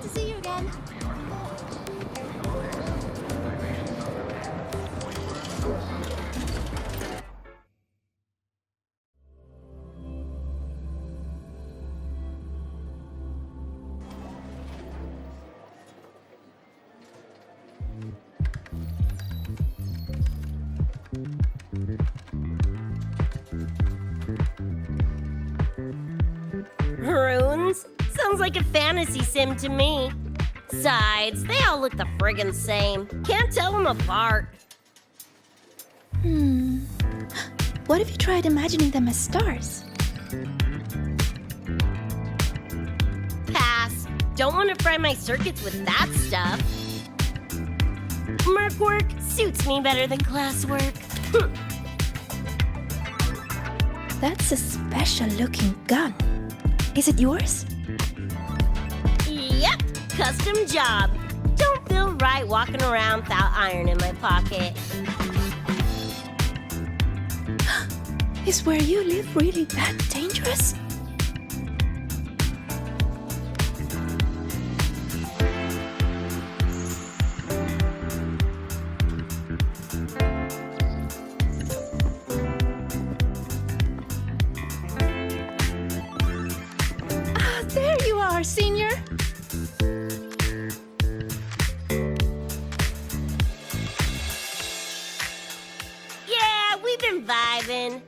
to see you again. Runes? Sounds like a fantasy sim to me. Besides, they all look the friggin' same. Can't tell them apart. What if you tried imagining them as stars? Pass. Don't want to fry my circuits with that stuff. Merc work suits me better than classwork. That's a special-looking gun. Is it yours? Yep, custom job. Don't feel right walking around without iron in my pocket. Is where you live really that dangerous? There you are, Senior. Yeah, we've been vibing.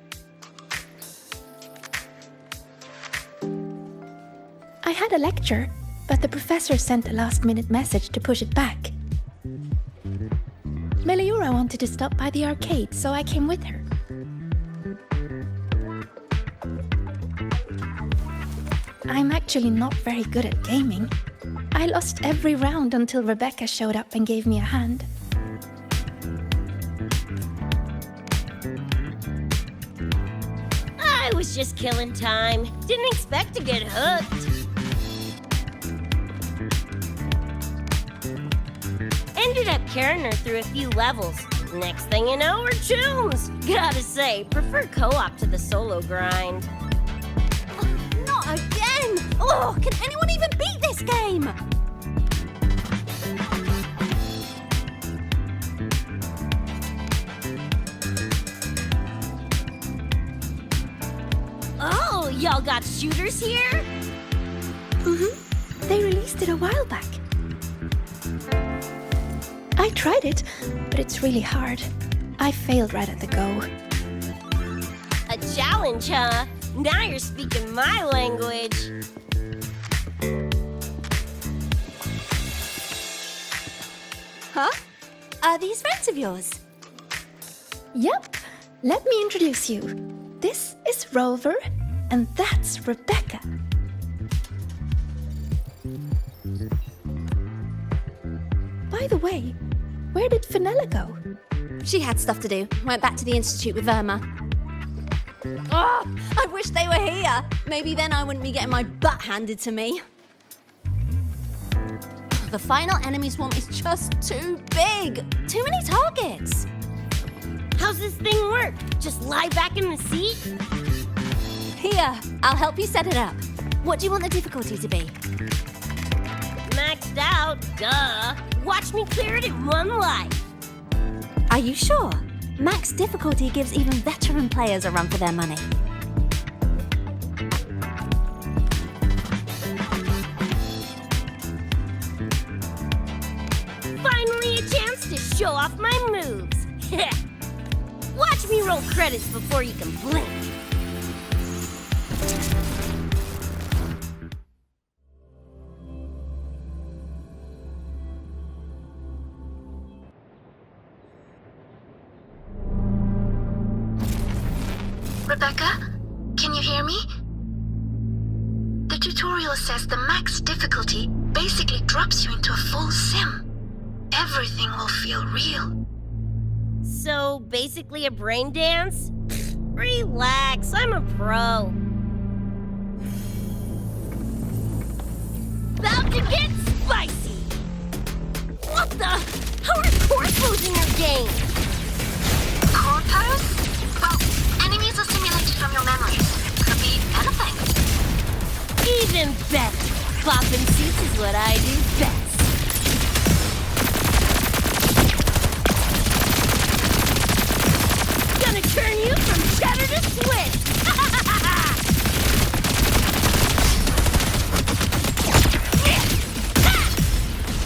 I had a lecture, but the professor sent a last-minute message to push it back. Meliora wanted to stop by the arcade, so I came with her. I'm actually not very good at gaming. I lost every round until Rebecca showed up and gave me a hand. I was just killing time. Didn't expect to get hooked. Ended up carrying her through a few levels. Next thing you know, we're chums. Gotta say, prefer co-op to the solo grind. Not again! Oh, can anyone even beat this game? Oh, y'all got shooters here? They released it a while back. I tried it, but it's really hard. I failed right at the go. A challenge, huh? Now you're speaking my language. Huh? Are these friends of yours? Yep, let me introduce you. This is Rover, and that's Rebecca. By the way, where did Fenella go? She had stuff to do. Went back to the Institute with Verma. Oh, I wish they were here. Maybe then I wouldn't be getting my butt handed to me. The final enemy swarm is just too big. Too many targets. How's this thing work? Just lie back in the seat? Here, I'll help you set it up. What do you want the difficulty to be? Maxed out, duh. Watch me clear it in one life. Are you sure? Max difficulty gives even veteran players a run for their money. Finally a chance to show off my moves. Watch me roll credits before you can blink. Rebecca, can you hear me? The tutorial says the max difficulty basically drops you into a full sim. Everything will feel real. So, basically a brain dance? Relax, I'm a pro. About to get spicy! What the? How are core flows in your game? Core pose? Well, enemies are simulated from your memories. Could be anything. Even better. Poppin' seats is what I do best. Gonna turn you from cheddar to Swiss.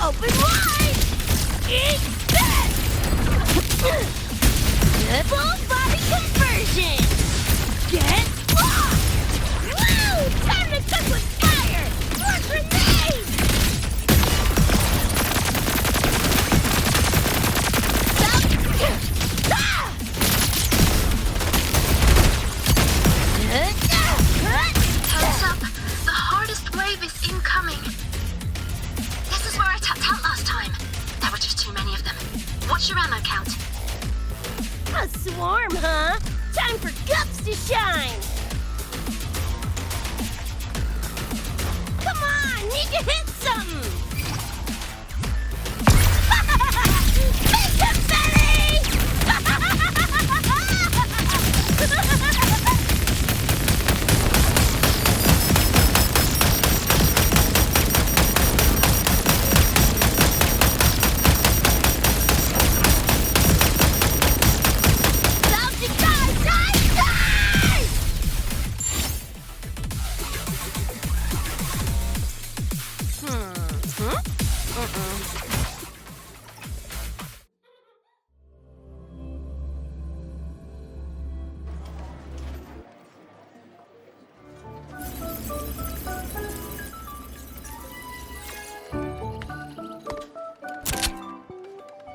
Open wide! Eat this! Full body conversion! Get lost! Woo! Time to cook with fire! More grenades! Stop! Ah! Heads up, the hardest wave is incoming. This is where I tapped out last time. There were just too many of them. What's your ammo count? A swarm, huh? Time for guts to shine! Come on, need to hit something! Big confetti! About to die, die, die!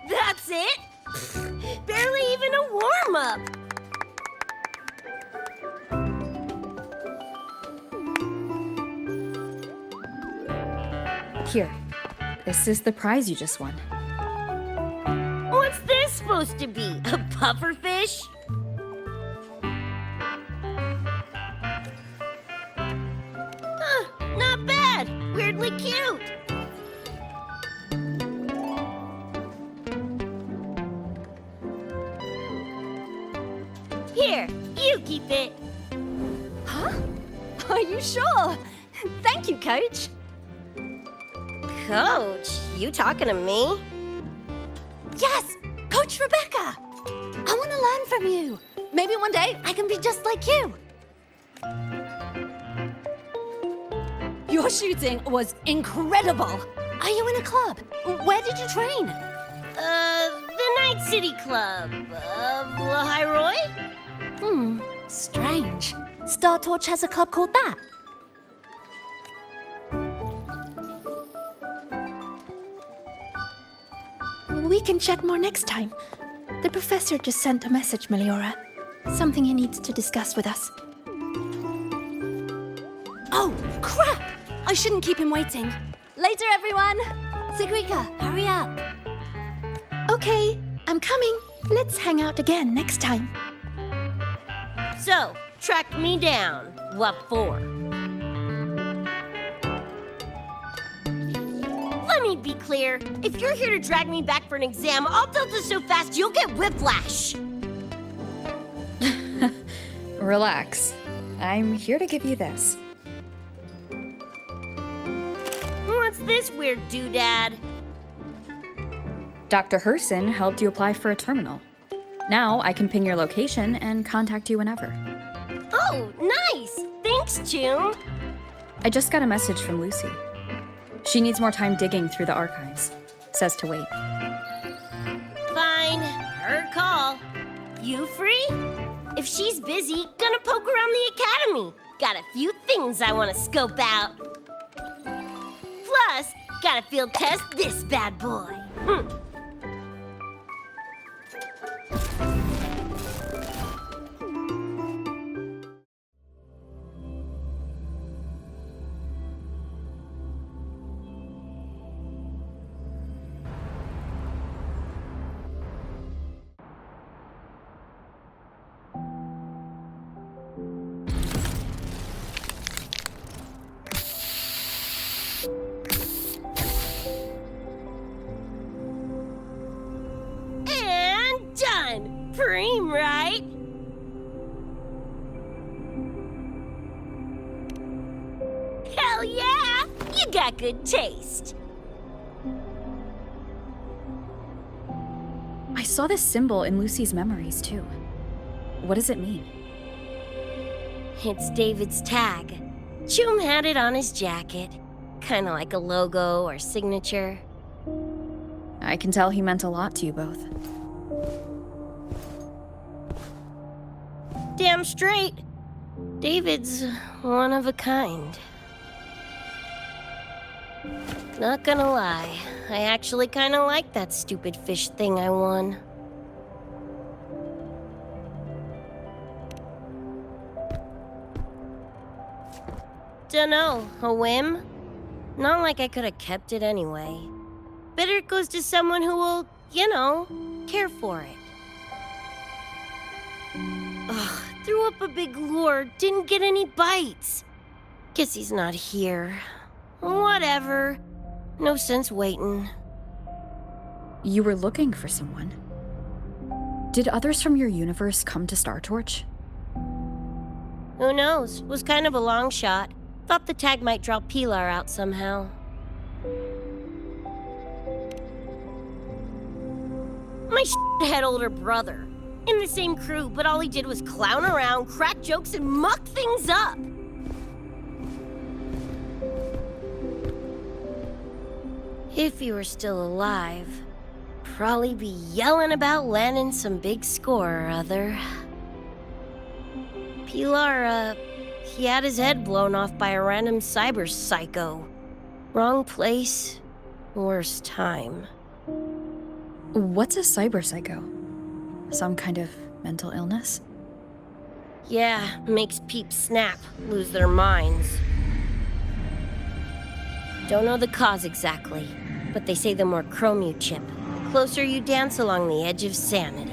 That's it? Barely even a warm-up. Here. This is the prize you just won. What's this supposed to be? A pufferfish? Huh, not bad. Weirdly cute. Here, you keep it. Huh? Are you sure? Thank you, Coach. Coach, you talking to me? Yes, Coach Rebecca. I want to learn from you. Maybe one day I can be just like you. Your shooting was incredible. Are you in a club? Where did you train? The Night City Club of Lahiroy? Strange. Star Torch has a club called that. We can chat more next time. The professor just sent a message, Meliora. Something he needs to discuss with us. Oh, crap! I shouldn't keep him waiting. Later, everyone. Sigrika, hurry up. Okay, I'm coming. Let's hang out again next time. So, track me down. What for? Let me be clear. If you're here to drag me back for an exam, I'll tilt it so fast you'll get whiplash. Relax. I'm here to give you this. What's this weird doodad? Dr. Herson helped you apply for a terminal. Now I can ping your location and contact you whenever. Oh, nice! Thanks, June. I just got a message from Lucy. She needs more time digging through the archives. Says to wait. Fine, her call. You free? If she's busy, gonna poke around the academy. Got a few things I want to scope out. Plus, gotta field test this bad boy. Preem, right? Hell yeah! You You got good taste. I saw this symbol in Lucy's memories, too. What does it mean? It's David's tag. Chum had it on his jacket. Kinda like a logo or signature. I can tell he meant a lot to you both. Damn straight. David's one of a kind. Not gonna lie, I actually kinda like that stupid fish thing I won. Dunno, a whim? Not like I could have kept it anyway. Better it goes to someone who will, care for it. Ugh, threw up a big lure, didn't get any bites. Guess he's not here. Whatever. No sense waiting. You were looking for someone. Did others from your universe come to Star Torch? Who knows? Was kind of a long shot. Thought the tag might draw Pilar out somehow. My shithead older brother. In the same crew, but all he did was clown around, crack jokes, and muck things up. If he were still alive, probably be yelling about landing some big score or other. Pilar, he had his head blown off by a random cyber psycho. Wrong place, worst time. What's a cyber psycho? Some kind of mental illness? Yeah, makes peeps snap, lose their minds. Don't know the cause exactly, but they say the more chrome you chip, the closer you dance along the edge of sanity.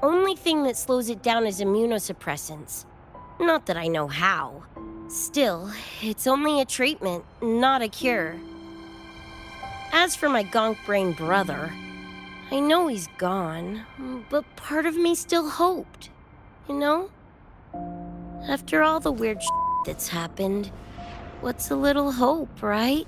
Only thing that slows it down is immunosuppressants. Not that I know how. Still, it's only a treatment, not a cure. As for my gonk-brained brother, I know he's gone, but part of me still hoped, After all the weird that's happened, what's a little hope, right?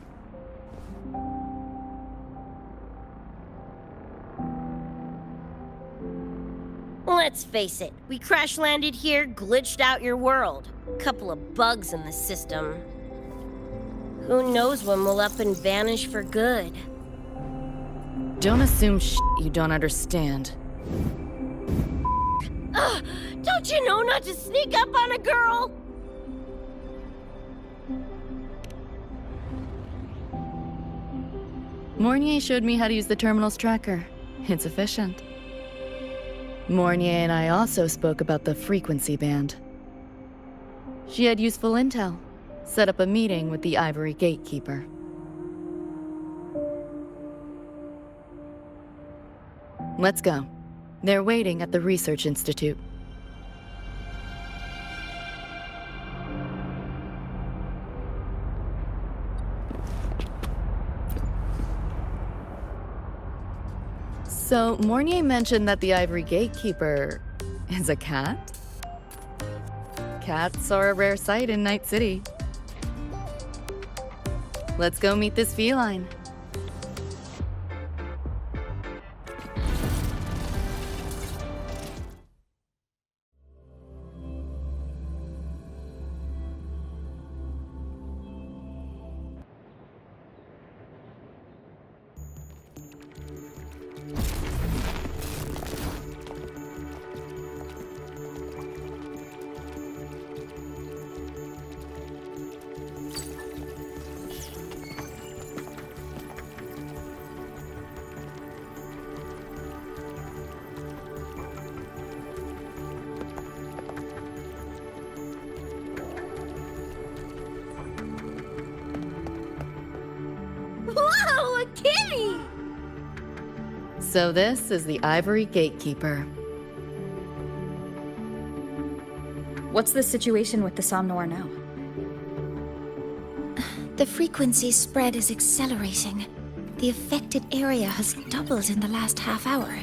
Let's face it, we crash-landed here, glitched out your world. Couple of bugs in the system. Who knows when we'll up and vanish for good? Don't assume you don't understand. Don't you know not to sneak up on a girl? Mornier showed me how to use the terminal's tracker. It's efficient. Mornier and I also spoke about the frequency band. She had useful intel. Set up a meeting with the Ivory Gatekeeper. Let's go. They're waiting at the Research Institute. So, Mornier mentioned that the Ivory Gatekeeper is a cat? Cats are a rare sight in Night City. Let's go meet this feline. Whoa, a kitty! So this is the Ivory Gatekeeper. What's the situation with the Somnoir now? The frequency spread is accelerating. The affected area has doubled in the last half hour.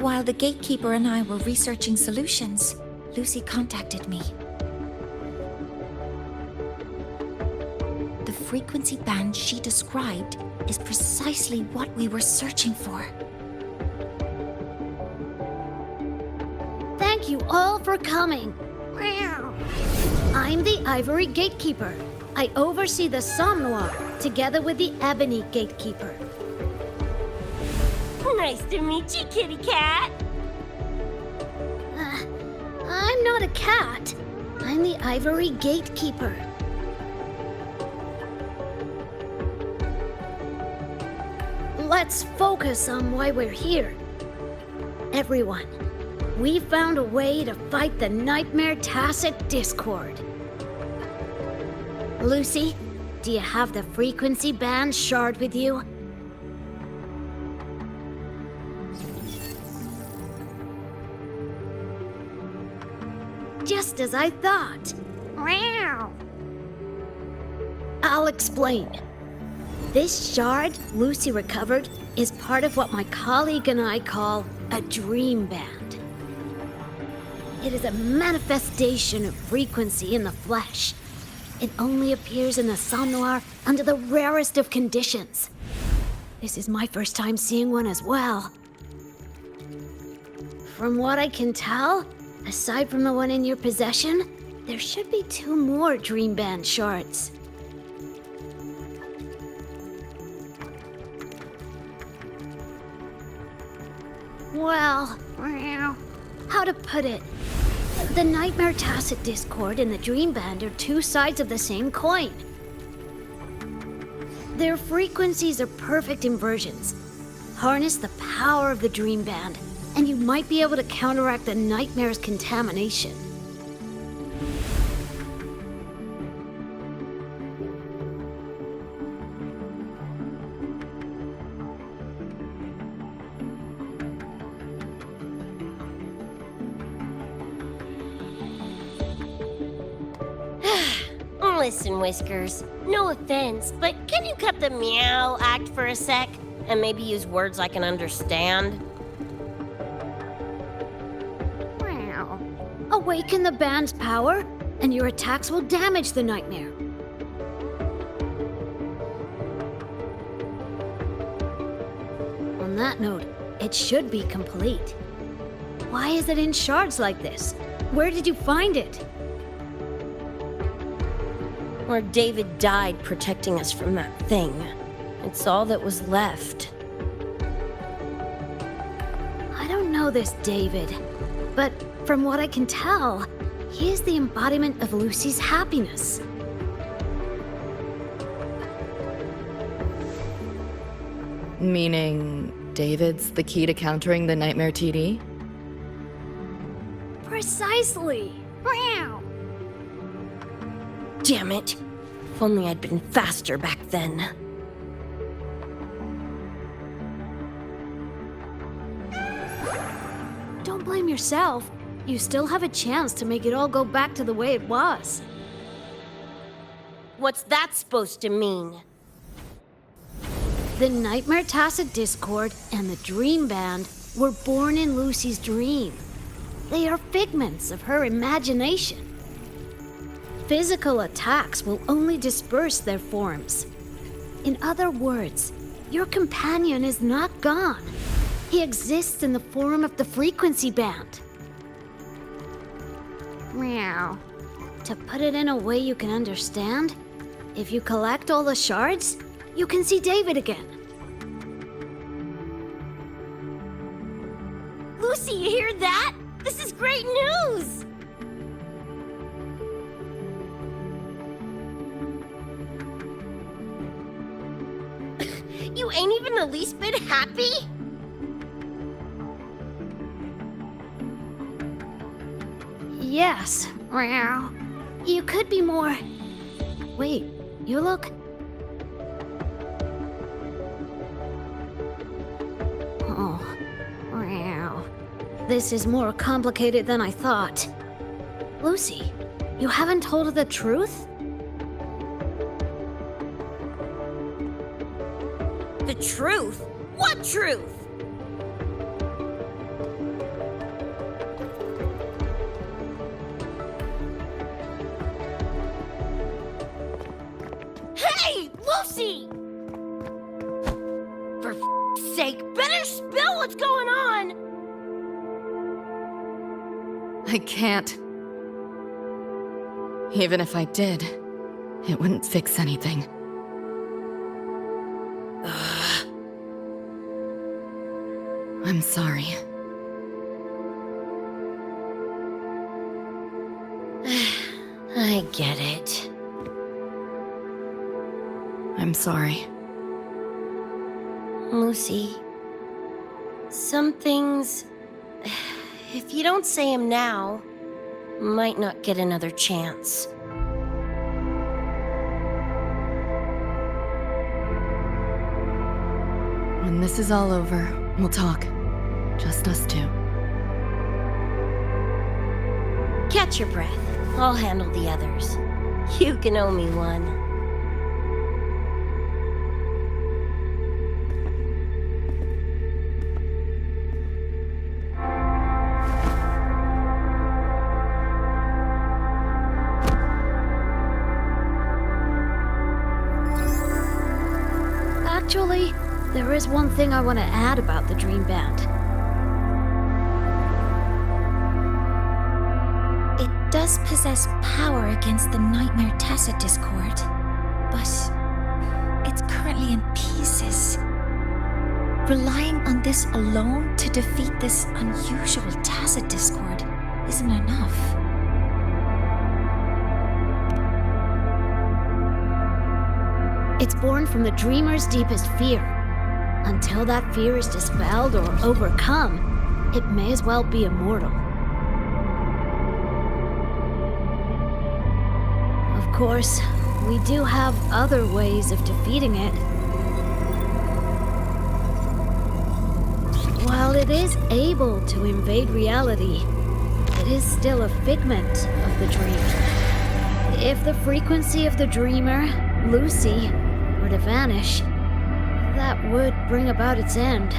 While the gatekeeper and I were researching solutions, Lucy contacted me. The frequency band she described is precisely what we were searching for. Thank you all for coming. I'm the Ivory Gatekeeper. I oversee the Somnoir, together with the Ebony Gatekeeper. Nice to meet you, kitty cat. I'm not a cat. I'm the Ivory Gatekeeper. Let's focus on why we're here. Everyone, we found a way to fight the Nightmare Tacit Discord. Lucy, do you have the frequency band shard with you? Just as I thought. I'll explain. This shard Lucy recovered is part of what my colleague and I call a dream band. It is a manifestation of frequency in the flesh. It only appears in the Somnoir under the rarest of conditions. This is my first time seeing one as well. From what I can tell, aside from the one in your possession, there should be 2 more Dream Band shards. Well, how to put it? The Nightmare Tacit Discord and the Dream Band are 2 sides of the same coin. Their frequencies are perfect inversions. Harness the power of the Dream Band, and you might be able to counteract the Nightmare's contamination. Listen, Whiskers, no offense, but can you cut the meow act for a sec? And maybe use words I can understand? Awaken the band's power, and your attacks will damage the Nightmare. On that note, it should be complete. Why is it in shards like this? Where did you find it? Where David died protecting us from that thing. It's all that was left. I don't know this David, but from what I can tell, he is the embodiment of Lucy's happiness. Meaning, David's the key to countering the Nightmare TD? Precisely! Damn it. If only I'd been faster back then. Don't blame yourself. You still have a chance to make it all go back to the way it was. What's that supposed to mean? The Nightmare Tacit Discord and the Dream Band were born in Lucy's dream. They are figments of her imagination. Physical attacks will only disperse their forms. In other words, your companion is not gone. He exists in the form of the frequency band. Meow. To put it in a way you can understand, if you collect all the shards, you can see David again. Lucy, you hear that? This is great news! You ain't even the least bit happy? Yes. Meow. You could be more... Wait, you look... Oh. Meow. This is more complicated than I thought. Lucy, you haven't told her the truth? The truth? What truth? Lucy! For sake, better spill what's going on! I can't. Even if I did, it wouldn't fix anything. I'm sorry. I get it. I'm sorry. Lucy, some things, if you don't say them now, might not get another chance. When this is all over, we'll talk. Just us two. Catch your breath. I'll handle the others. You can owe me one. Actually, there is one thing I want to add about the Dream Band. It does possess power against the Nightmare Tacit Discord, but it's currently in pieces. Relying on this alone to defeat this unusual Tacit Discord isn't enough. It's born from the dreamer's deepest fear. Until that fear is dispelled or overcome, it may as well be immortal. Of course, we do have other ways of defeating it. While it is able to invade reality, it is still a figment of the dream. If the frequency of the dreamer, Lucy, were to vanish, that would bring about its end.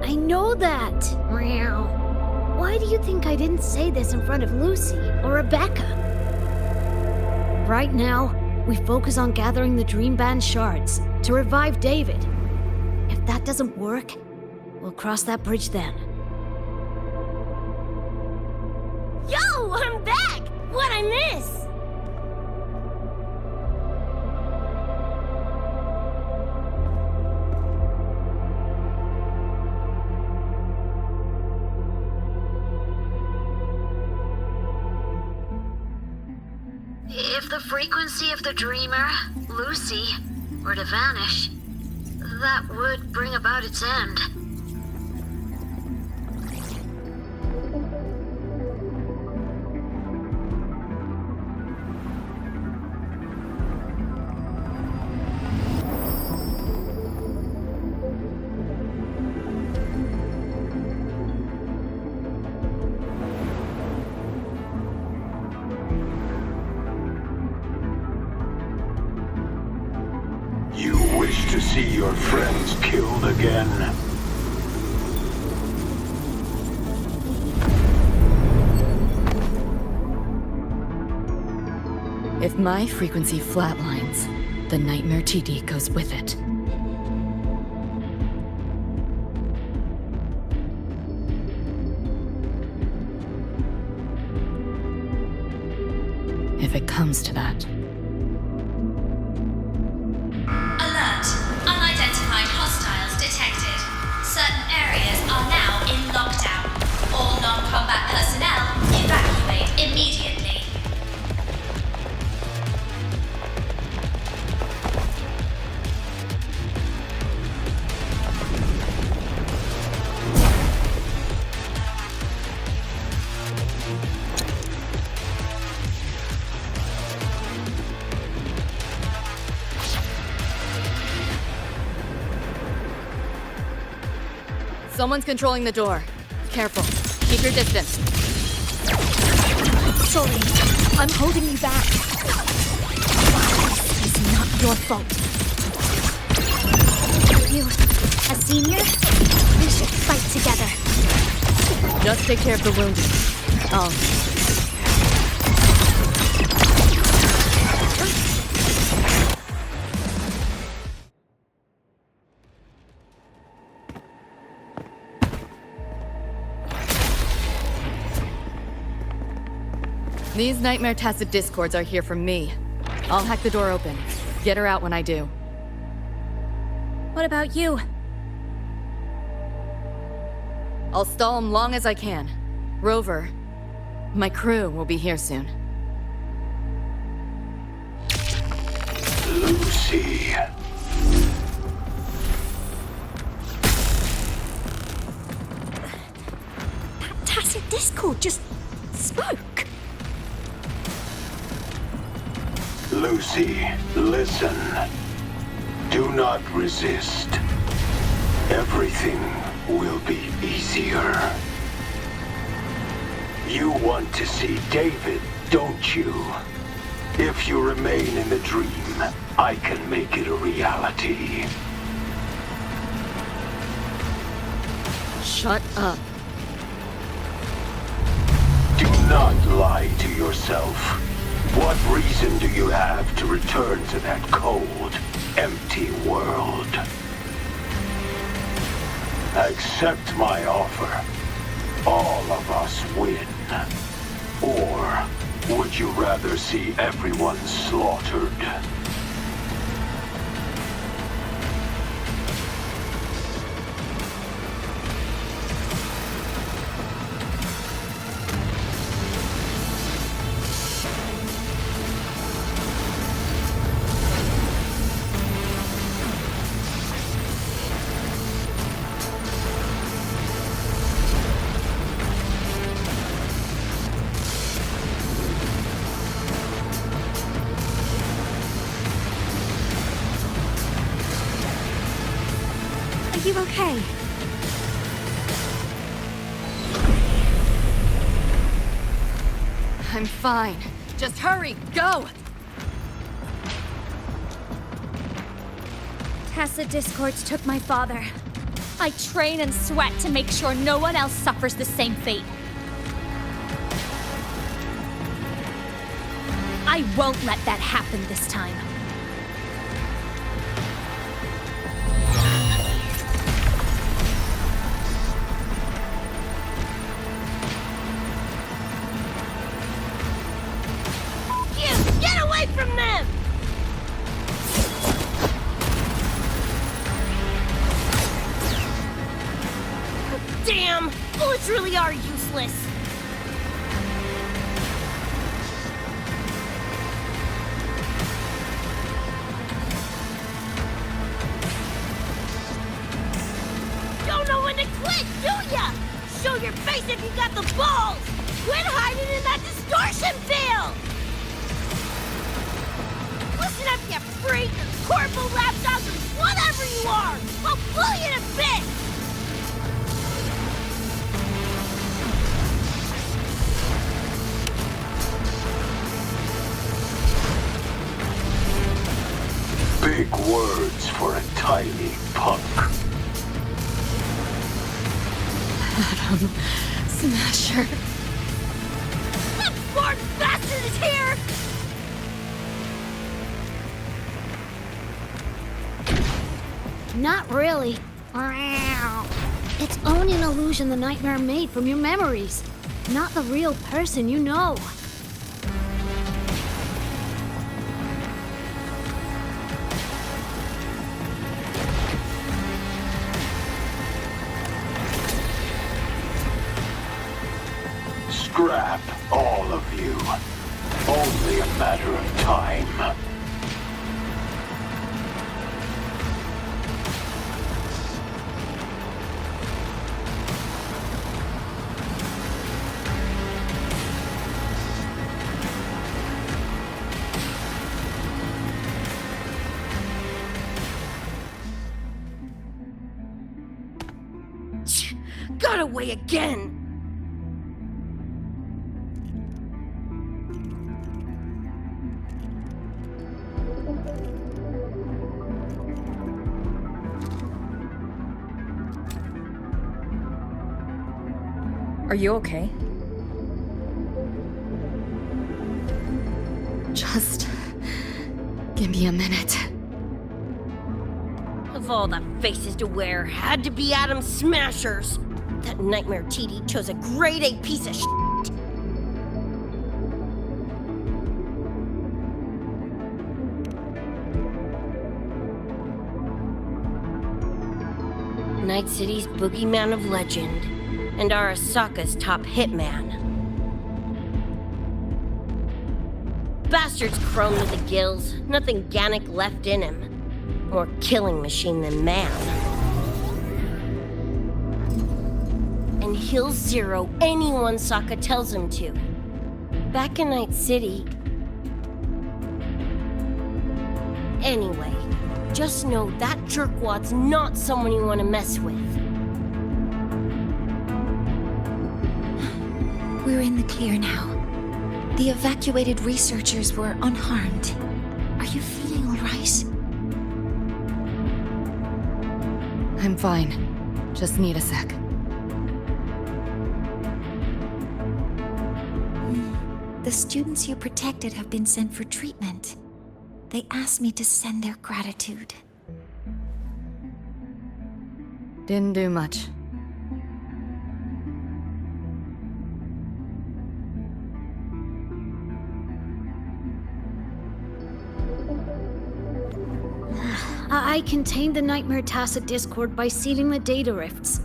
I know that! Meow. Why do you think I didn't say this in front of Lucy or Rebecca? Right now, we focus on gathering the Dream Band shards to revive David. If that doesn't work, we'll cross that bridge then. Yo, I'm back! What'd I miss? If the frequency of the dreamer, Lucy, were to vanish, that would bring about its end. You wish to see your friends killed again? If my frequency flatlines, the Nightmare TD goes with it. If it comes to that. Alert! Unidentified hostiles detected. Certain areas are now in lockdown. All non-combat personnel evacuate immediately. Someone's controlling the door. Careful. Keep your distance. Sorry, I'm holding you back. This is not your fault. you. A senior? We should fight together. Just take care of the wounded. These Nightmare Tacit Discords are here from me. I'll hack the door open. Get her out when I do. What about you? I'll stall them long as I can. Rover, my crew will be here soon. Lucy. That tacit discord just spoke. Lucy, listen. Do not resist. Everything will be easier. You want to see David, don't you? If you remain in the dream, I can make it a reality. Shut up. Do not lie to yourself. What reason do you have to return to that cold, empty world? Accept my offer. All of us win. Or would you rather see everyone slaughtered? Are you okay? I'm fine. Just hurry, go! Tacit discords took my father. I train and sweat to make sure no one else suffers the same fate. I won't let that happen this time. Get away from them! Damn! Bullets really are useless. Don't know when to quit, do ya? Show your face if you got the balls! Quit hiding in that distortion field! Listen up, you freak! Corporal, lapdog, whatever you are! I'll blow you to bits! Big words for a tiny punk. Adam Smasher. That born bastard is here! Not really. It's only an illusion the nightmare made from your memories, not the real person you know. Scrap, all of you. Only a matter of time. Got away again! Are you okay? Just give me a minute. Of all the faces to wear, had to be Adam Smashers. That nightmare TD chose a grade A piece of shit. Night City's boogeyman of legend, and Arasaka's top hitman. Bastard's chrome to the gills, nothing Gannic left in him. More killing machine than man. And he'll zero anyone Sokka tells him to. Back in Night City... Anyway, just know that jerkwad's not someone you want to mess with. We're in the clear now. The evacuated researchers were unharmed. Are you feeling all right? I'm fine. Just need a sec. The students you protected have been sent for treatment. They asked me to send their gratitude. Didn't do much. I contained the Nightmare Tacit Discord by sealing the data rifts.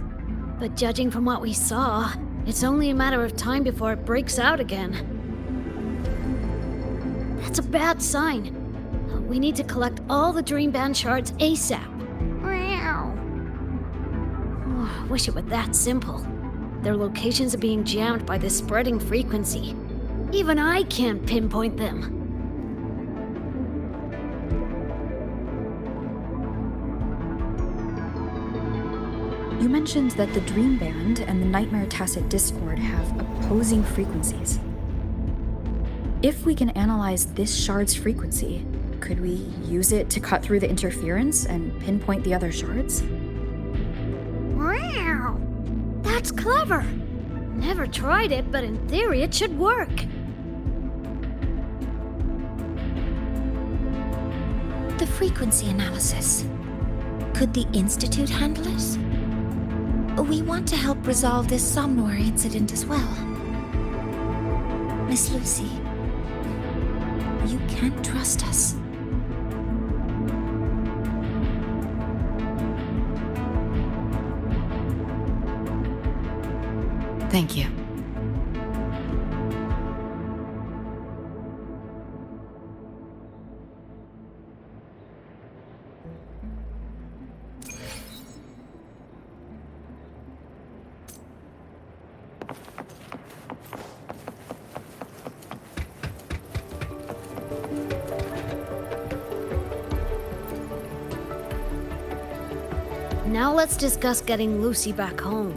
But judging from what we saw, it's only a matter of time before it breaks out again. That's a bad sign. We need to collect all the Dream Band shards ASAP. Oh, wish it were that simple. Their locations are being jammed by this spreading frequency. Even I can't pinpoint them. You mentioned that the Dream Band and the Nightmare Tacit Discord have opposing frequencies. If we can analyze this shard's frequency, could we use it to cut through the interference and pinpoint the other shards? Wow! That's clever! Never tried it, but in theory it should work. The frequency analysis. Could the Institute handle it? We want to help resolve this Somnor incident as well. Miss Lucy, you can trust us. Thank you. Now let's discuss getting Lucy back home.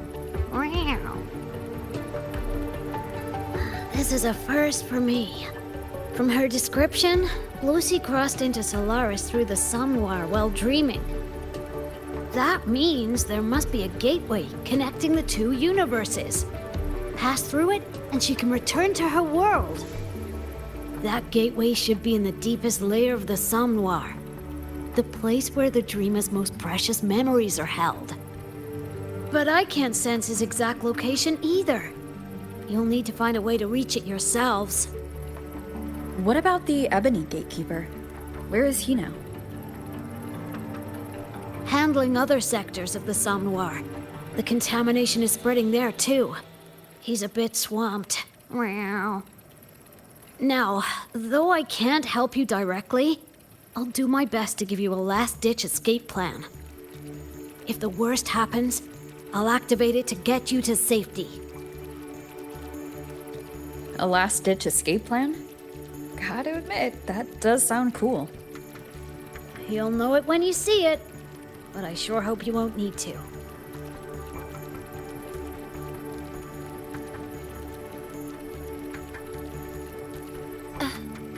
This is a first for me. From her description, Lucy crossed into Solaris through the Somnoir while dreaming. That means there must be a gateway connecting the two universes. Pass through it, and she can return to her world. That gateway should be in the deepest layer of the Somnoir. The place where the dreamer's most precious memories are held. But I can't sense his exact location either. You'll need to find a way to reach it yourselves. What about the Ebony Gatekeeper? Where is he now? Handling other sectors of the Somnoir. The contamination is spreading there too. He's a bit swamped. Now, though I can't help you directly, I'll do my best to give you a last-ditch escape plan. If the worst happens, I'll activate it to get you to safety. A last-ditch escape plan? Gotta admit, that does sound cool. You'll know it when you see it, but I sure hope you won't need to.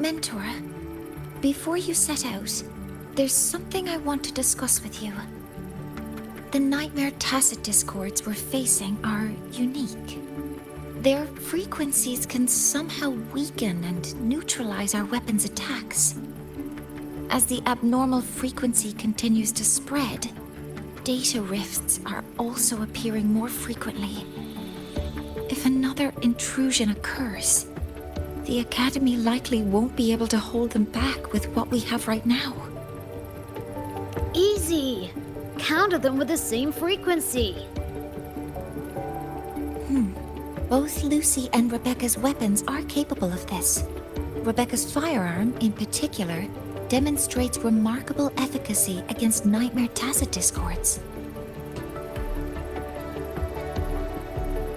Mentor, before you set out, there's something I want to discuss with you. The Nightmare Tacit Discords we're facing are unique. Their frequencies can somehow weaken and neutralize our weapons' attacks. As the abnormal frequency continues to spread, data rifts are also appearing more frequently. If another intrusion occurs, the Academy likely won't be able to hold them back with what we have right now. Easy! Counter them with the same frequency. Both Lucy and Rebecca's weapons are capable of this. Rebecca's firearm, in particular, demonstrates remarkable efficacy against nightmare tacit discords.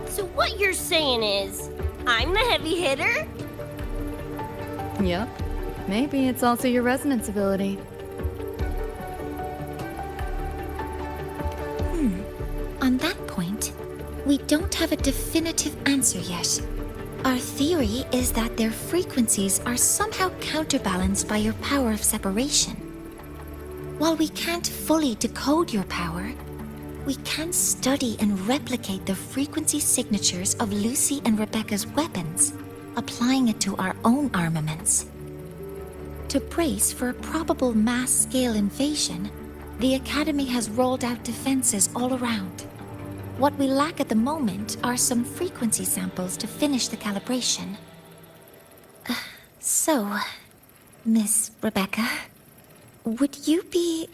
So what you're saying is, I'm the heavy hitter? Yep. Maybe it's also your resonance ability. On that point, we don't have a definitive answer yet. Our theory is that their frequencies are somehow counterbalanced by your power of separation. While we can't fully decode your power, we can study and replicate the frequency signatures of Lucy and Rebecca's weapons, applying it to our own armaments. To brace for a probable mass-scale invasion, the Academy has rolled out defenses all around. What we lack at the moment are some frequency samples to finish the calibration. So, Miss Rebecca, would you be...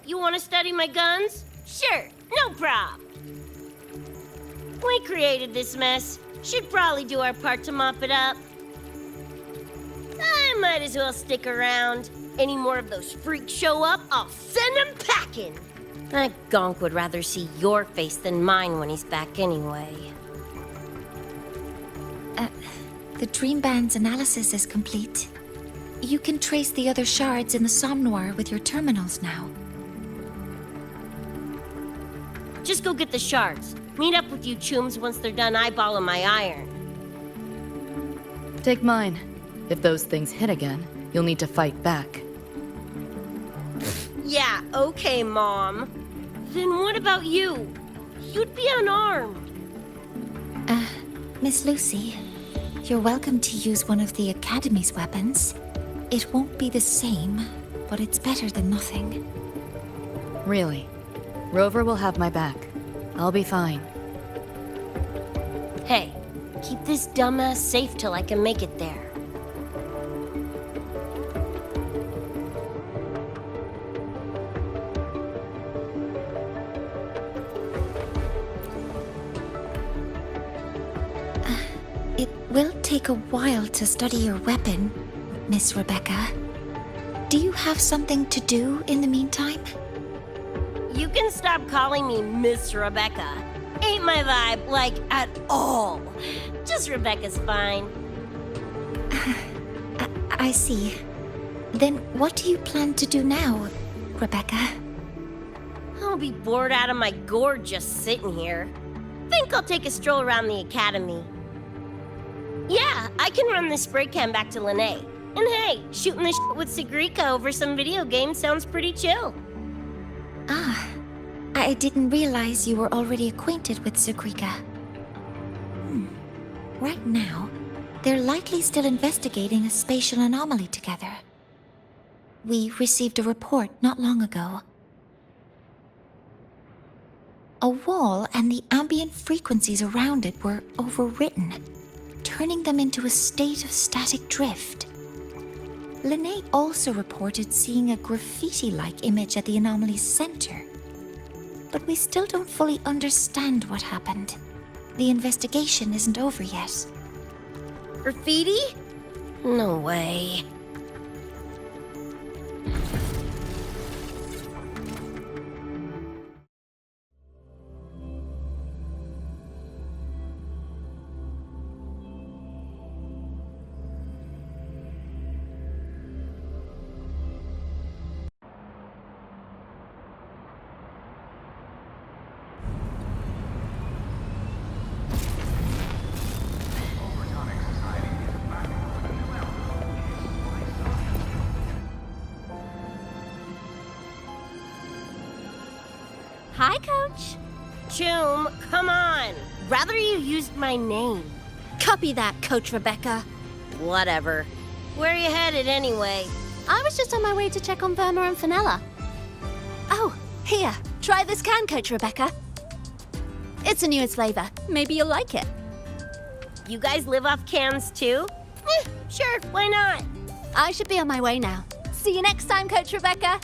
You want to study my guns? Sure, no prob. We created this mess. Should probably do our part to mop it up. I might as well stick around. Any more of those freaks show up, I'll send them packing. That gonk would rather see your face than mine when he's back anyway. The Dream Band's analysis is complete. You can trace the other shards in the Somnoir with your terminals now. Just go get the shards. Meet up with you chooms once they're done eyeballing my iron. Take mine. If those things hit again, you'll need to fight back. Yeah, okay, Mom. Then what about you? You'd be unarmed. Miss Lucy, you're welcome to use one of the Academy's weapons. It won't be the same, but it's better than nothing. Really? Rover will have my back. I'll be fine. Hey, keep this dumbass safe till I can make it there. It will take a while to study your weapon, Miss Rebecca. Do you have something to do in the meantime? You can stop calling me Miss Rebecca. Ain't my vibe, like, at all. Just Rebecca's fine. I see. Then what do you plan to do now, Rebecca? I'll be bored out of my gourd just sitting here. Think I'll take a stroll around the Academy. Yeah, I can run this spray can back to Lene. And hey, shooting the shit with Sigrika over some video game sounds pretty chill. Ah, I didn't realize you were already acquainted with Sigrika. Right now, they're likely still investigating a spatial anomaly together. We received a report not long ago. A wall and the ambient frequencies around it were overwritten, turning them into a state of static drift. Lene also reported seeing a graffiti-like image at the anomaly's center. But we still don't fully understand what happened. The investigation isn't over yet. Graffiti? No way. Hi, Coach. Choom, come on. Rather you used my name. Copy that, Coach Rebecca. Whatever. Where are you headed anyway? I was just on my way to check on Verma and Fenella. Oh, here. Try this can, Coach Rebecca. It's a newest flavor. Maybe you'll like it. You guys live off cans too? Sure, why not? I should be on my way now. See you next time, Coach Rebecca.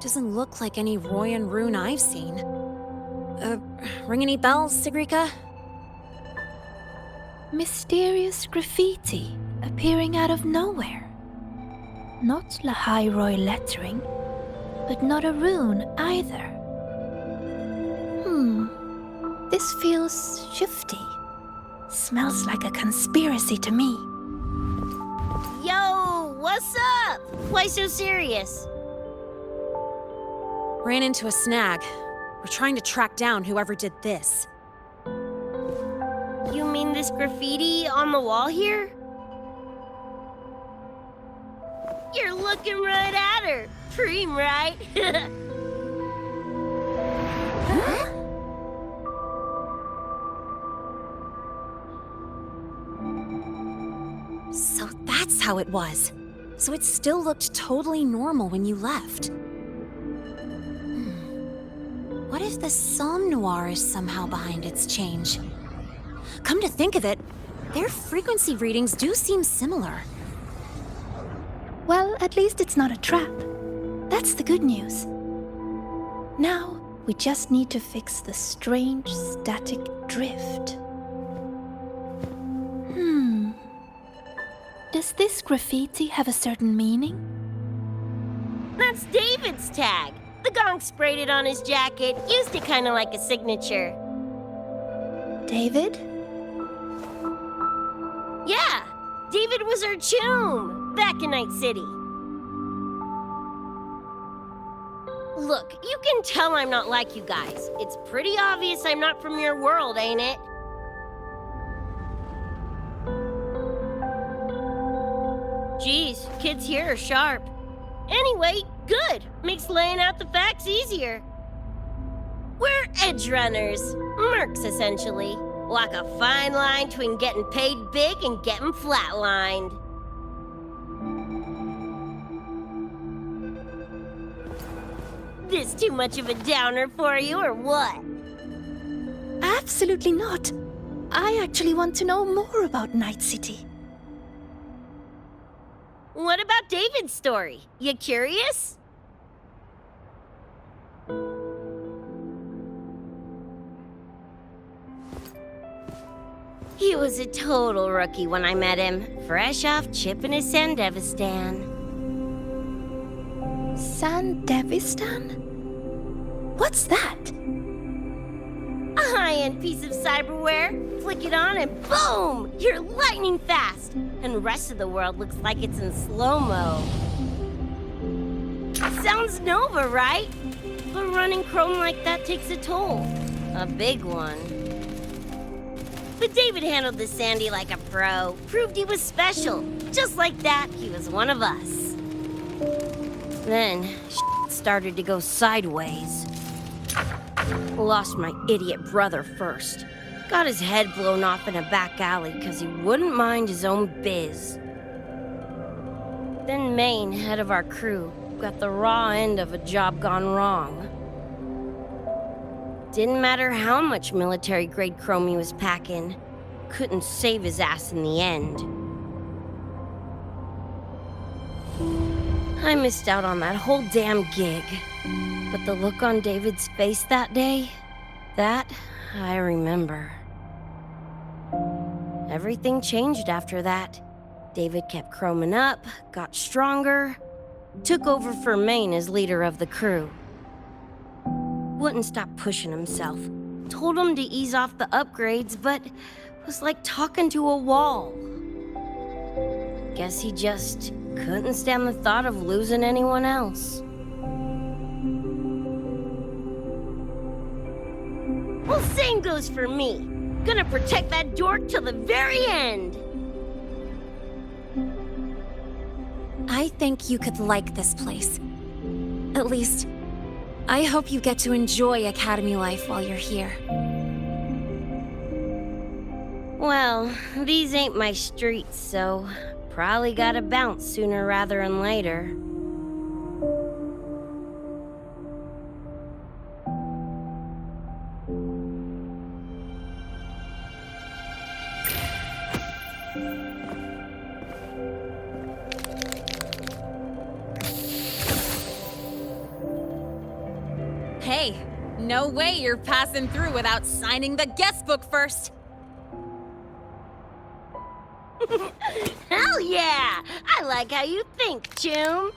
Doesn't look like any Royan rune I've seen. Ring any bells, Sigrika? Mysterious graffiti appearing out of nowhere. Not Lahairoi lettering, but not a rune either. This feels shifty. Smells like a conspiracy to me. Yo, what's up? Why so serious? Ran into a snag. We're trying to track down whoever did this. You mean this graffiti on the wall here? You're looking right at her. Preem, right? Huh? So that's how it was. So it still looked totally normal when you left. What if the Somme Noir is somehow behind its change? Come to think of it, their frequency readings do seem similar. Well, at least it's not a trap. That's the good news. Now, we just need to fix the strange static drift. Does this graffiti have a certain meaning? That's David's tag. The gong sprayed it on his jacket, used it kind of like a signature. David? Yeah, David was our choom back in Night City. Look, you can tell I'm not like you guys. It's pretty obvious I'm not from your world, ain't it? Geez, kids here are sharp. Anyway, good. Makes laying out the facts easier. We're edge runners. Mercs, essentially. Walk a fine line between getting paid big and getting flatlined. This too much of a downer for you, or what? Absolutely not. I actually want to know more about Night City. What about David's story? You curious? He was a total rookie when I met him, fresh off chipping his Sandevistan. Sandevistan? What's that? A high-end piece of cyberware. Flick it on and boom! You're lightning fast! And the rest of the world looks like it's in slow-mo. Sounds Nova, right? But running chrome like that takes a toll. A big one. But David handled the Sandy like a pro. Proved he was special. Just like that, he was one of us. Then, started to go sideways. Lost my idiot brother first. Got his head blown off in a back alley because he wouldn't mind his own biz. Then Maine, head of our crew, got the raw end of a job gone wrong. Didn't matter how much military-grade chrome he was packing, couldn't save his ass in the end. I missed out on that whole damn gig. But the look on David's face that day, that I remember. Everything changed after that. David kept chroming up, got stronger, took over for Maine as leader of the crew. Wouldn't stop pushing himself. told him to ease off the upgrades, but was like talking to a wall. Guess he just couldn't stand the thought of losing anyone else. Well, same goes for me. Gonna protect that dork till the very end. I think you could like this place. At least, I hope you get to enjoy Academy life while you're here. Well, these ain't my streets, so probably gotta bounce sooner rather than later. Hey, no way you're passing through without signing the guest book first. Hell yeah! I like how you think, Chum.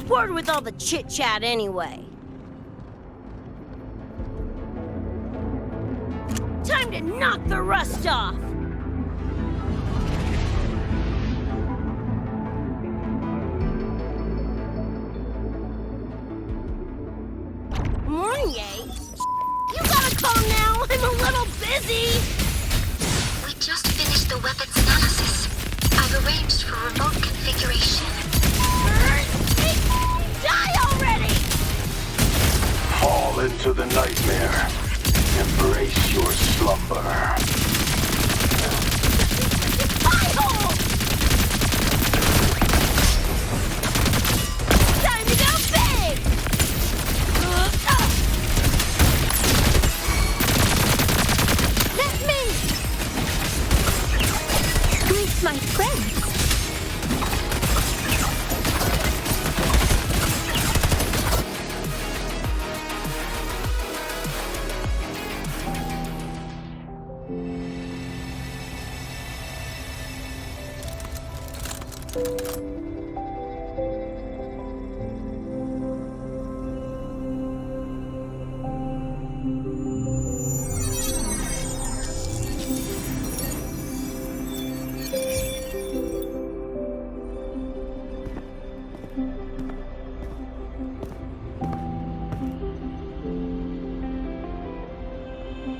Bored with all the chit-chat anyway. Time to knock the rust off! Mornier? You gotta calm now, I'm a little busy! We just finished the weapons analysis. I've arranged for remote configuration. Die already! Fall into the nightmare. Embrace your slumber. Hi-ho! Time to go big! Let me! Greet my friends!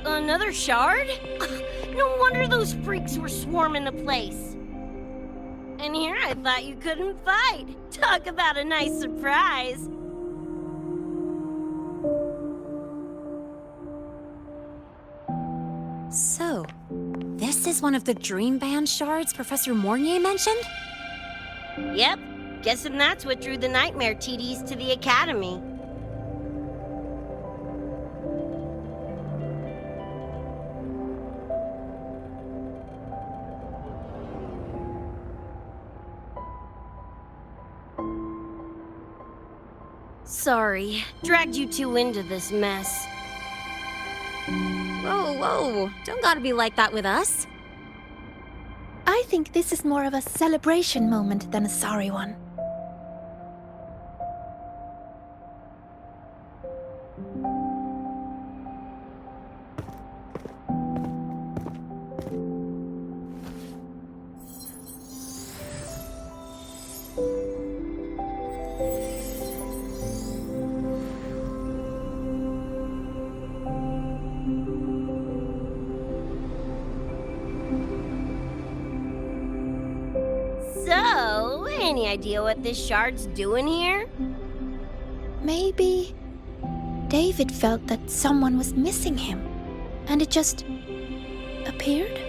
Another shard? No wonder those freaks were swarming the place. And here I thought you couldn't fight. Talk about a nice surprise. So, this is one of the Dream Band shards Professor Mornier mentioned? Yep, guessing that's what drew the Nightmare TDs to the Academy. Sorry, dragged you two into this mess. Whoa, whoa, don't gotta be like that with us. I think this is more of a celebration moment than a sorry one. So, any idea what this shard's doing here? Maybe David felt that someone was missing him, and it just appeared?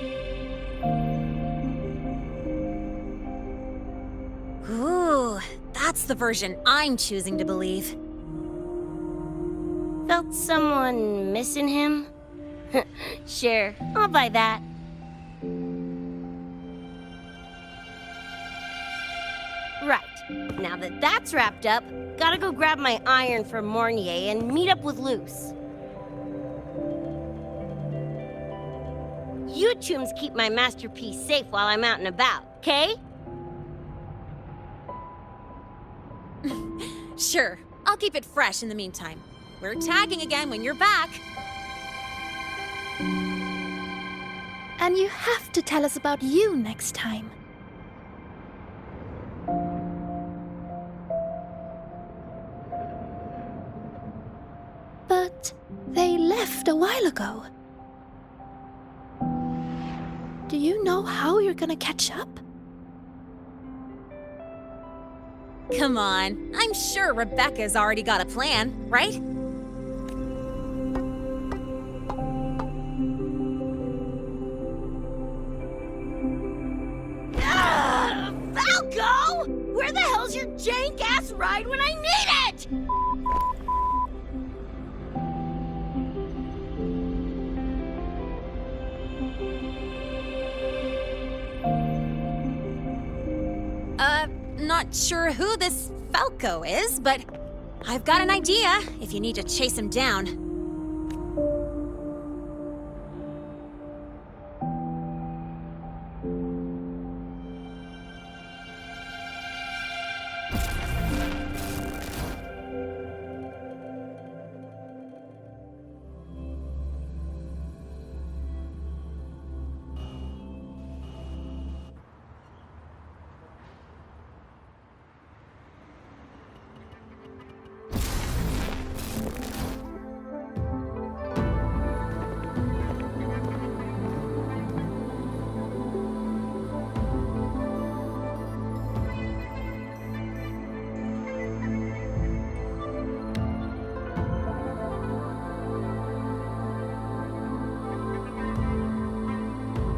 Ooh, that's the version I'm choosing to believe. Felt someone missing him? Sure, I'll buy that. Right, now that that's wrapped up, gotta go grab my iron from Mornier and meet up with Luce. You tombs keep my masterpiece safe while I'm out and about, okay? Sure, I'll keep it fresh in the meantime. We're tagging again when you're back. And you have to tell us about you next time. But they left a while ago. Do you know how you're gonna catch up? Come on, I'm sure Rebecca's already got a plan, right? Falco! Where the hell's your jank-ass ride when I need it? Not sure who this Falco is, but I've got an idea if you need to chase him down.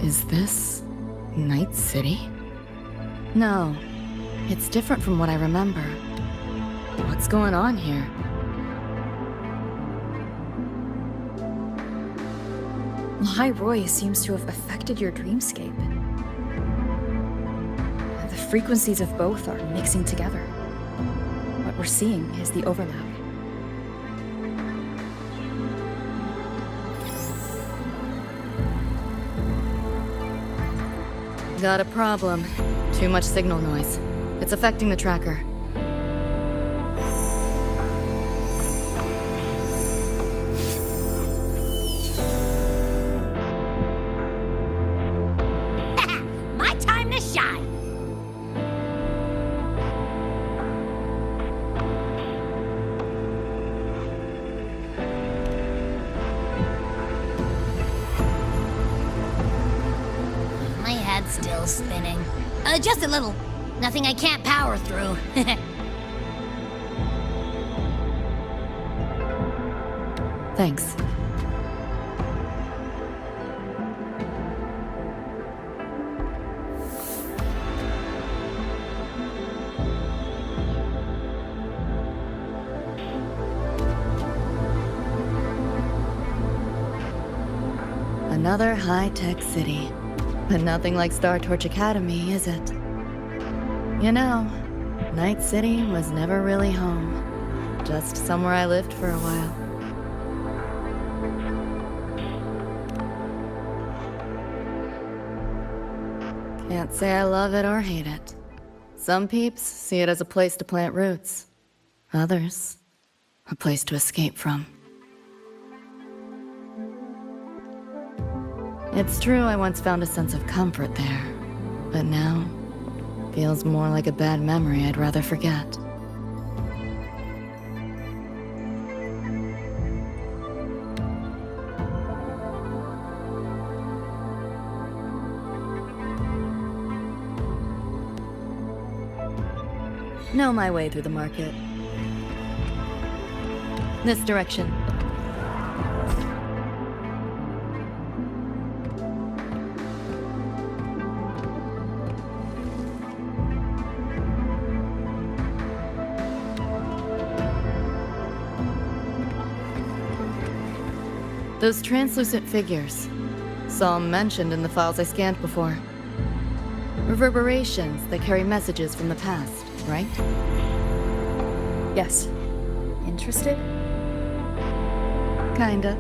Is this Night City? No, it's different from what I remember. What's going on here? Lahai Roy seems to have affected your dreamscape. The frequencies of both are mixing together. What we're seeing is the overlap. Got a problem. Too much signal noise. It's affecting the tracker. My time to shine! My head's still spinning. Just a little. Nothing I can't power through. Thanks. Another high-tech city. But nothing like Star Torch Academy, is it? You know, Night City was never really home. Just somewhere I lived for a while. Can't say I love it or hate it. Some peeps see it as a place to plant roots. Others, a place to escape from. It's true I once found a sense of comfort there, but now feels more like a bad memory I'd rather forget. Know my way through the market. This direction. Those translucent figures. Saw 'em mentioned in the files I scanned before. Reverberations that carry messages from the past, right? Yes. Interested? Kinda.